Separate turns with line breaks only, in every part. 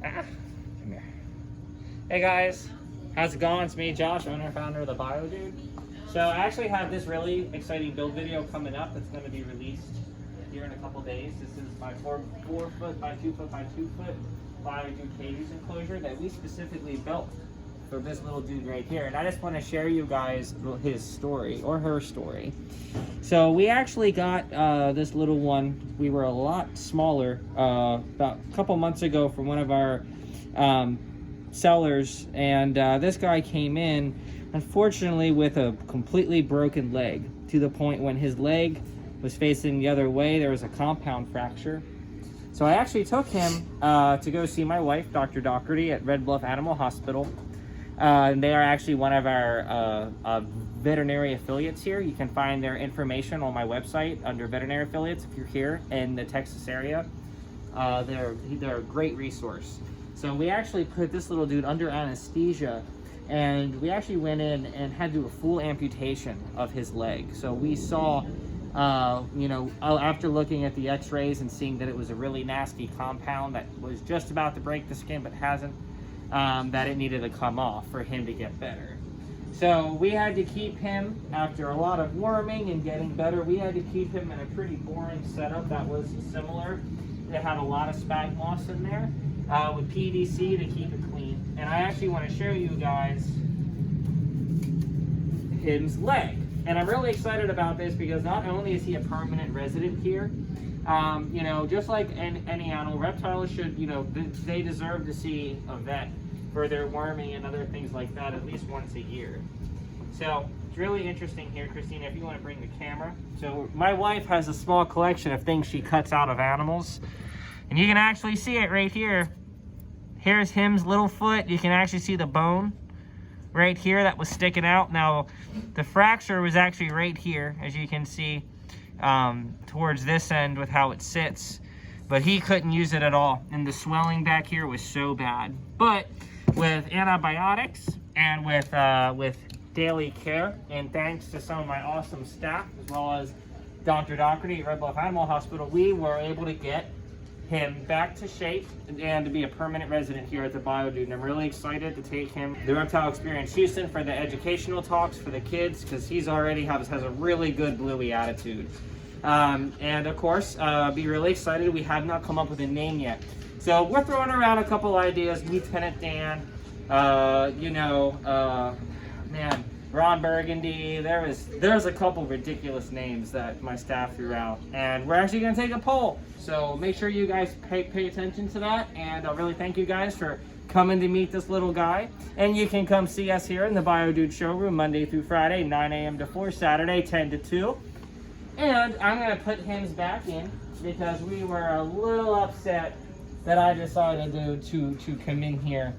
Come here. Hey guys, how's it going? It's me, Josh, owner and founder of the Bio Dude. So I actually have this really exciting build video coming up that's going to be released here in a couple days. This is my 4 foot by 2 foot by 2 foot Bio Dude cages enclosure that we specifically built for this little dude right here. And I just want to share you guys his story, or her story. So we actually got this little one. We were a lot smaller about a couple months ago from one of our sellers, and this guy came in unfortunately with a completely broken leg, to the point when his leg was facing the other way there was a compound fracture. So I actually took him to go see my wife, Dr. Doherty, at Red Bluff Animal Hospital. And they are actually one of our veterinary affiliates here. You can find their information on my website under veterinary affiliates if you're here in the Texas area. They're a great resource. So we actually put this little dude under anesthesia, and we actually went in and had to do a full amputation of his leg. So we saw, you know, after looking at the x-rays and seeing that it was a really nasty compound that was just about to break the skin but hasn't, that it needed to come off for him to get better. So we had to keep him, after a lot of worming and getting better, we had to keep him in a pretty boring setup that was similar. They had a lot of spag moss in there with PVC to keep it clean. And I actually want to show you guys his leg. And I'm really excited about this because not only is he a permanent resident here, you know, just like any animal, reptiles should, you know, they deserve to see a vet for their worming and other things like that at least once a year. So it's really interesting here, Christina, if you want to bring the camera. So my wife has a small collection of things she cuts out of animals, and you can actually see it right here. Here's him's little foot. You can actually see the bone right here that was sticking out. Now the fracture was actually right here, as you can see, towards this end with how it sits, but he couldn't use it at all, and the swelling back here was so bad. But with antibiotics and with daily care, and thanks to some of my awesome staff as well as Dr. Doherty at Red Bluff Animal Hospital, we were able to get him back to shape and to be a permanent resident here at the Bio Dude. And I'm really excited to take him to the Reptile Experience Houston for the educational talks for the kids, because he's already has a really good bluey attitude. And of course, be really excited. We have not come up with a name yet. So we're throwing around a couple ideas. Lieutenant Dan, you know, man, Ron Burgundy. There's a couple ridiculous names that my staff threw out, and we're actually going to take a poll. So make sure you guys pay attention to that, and I'll really thank you guys for coming to meet this little guy. And you can come see us here in the Bio Dude showroom Monday through Friday, 9 a.m. to 4, Saturday 10 to 2. And I'm going to put him back in because we were a little upset that I decided to come in here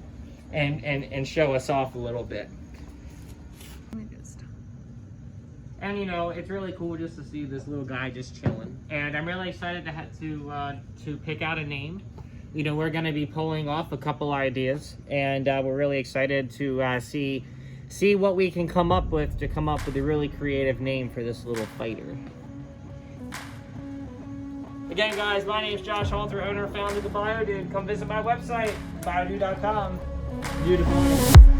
and show us off a little bit. And you know, it's really cool just to see this little guy just chilling. And I'm really excited to pick out a name. You know, we're going to be pulling off a couple ideas, and we're really excited to see what we can come up with to come up with a really creative name for this little fighter. Again, guys, my name is Josh Halter, owner and founder of the Bio Dude. Come visit my website, biodude.com. Beautiful.